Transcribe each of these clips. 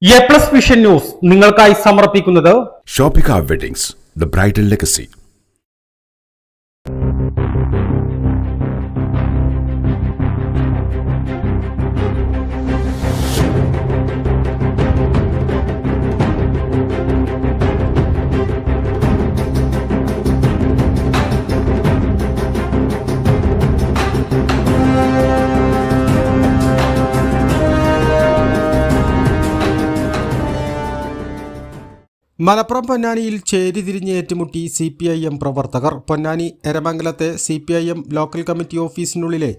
A+ vision news നിങ്ങൾക്കായി സമർപ്പിക്കുന്നത് Shopika weddings the bridal legacy. Malappuram പൊന്നാനിയിൽ ചേരിതിരിഞ്ഞ് ഏറ്റുമുട്ടി CPIM പ്രവർത്തകർ. പൊന്നാനി എരമംഗലത്തെ CPIM ലോക്കൽ കമ്മിറ്റി ഓഫീസിനുള്ളിലെ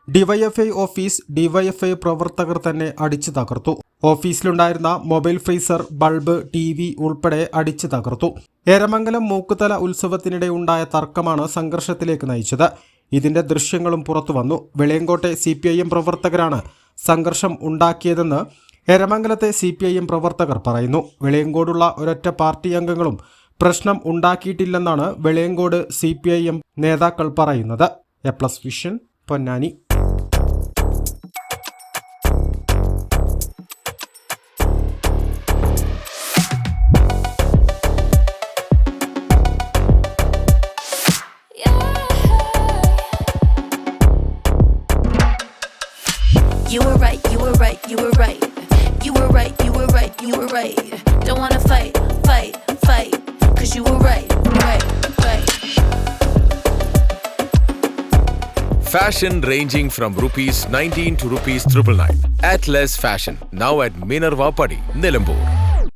DYFI ഓഫീസ് DYFI പ്രവർത്തകർ തന്നെ അടിച്ചു തകർത്തു. ഓഫീസിലുണ്ടായിരുന്ന മൊബൈൽ ഫ്രീസർ, ബൾബ്, TV ഉൾപ്പെടെ അടിച്ചു തകർത്തു. എരമംഗലം മൂക്കുതല ഉത്സവത്തിനിടെ ഉണ്ടായ തർക്കമാണ് സംഘർഷത്തിലേക്ക് നയിച്ചത്. ഇതിന്റെ ദൃശ്യങ്ങളും പുറത്തുവന്നു. വെളിയങ്കോട്ടെ CPIM പ്രവർത്തകരാണ് സംഘർഷം ഉണ്ടാക്കിയതെന്ന് എരമംഗലത്തെ CPIM പ്രവർത്തകർ പറയുന്നു. വെളിയങ്കോടുള്ള ഒരൊറ്റ പാർട്ടി അംഗങ്ങളും പ്രശ്നം ഉണ്ടാക്കിയിട്ടില്ലെന്നാണ് വെളിയങ്കോട് CPIM നേതാക്കൾ പറയുന്നത്. A+ vision, Ponnani. You were right, you were right, you were right. You were right, you were right, you were right. Don't wanna fight, fight, fight. Cause you were right, right, right. Fashion ranging from ₹19 to ₹999. Atlas Fashion, now at Minerva Padi, Nilambur.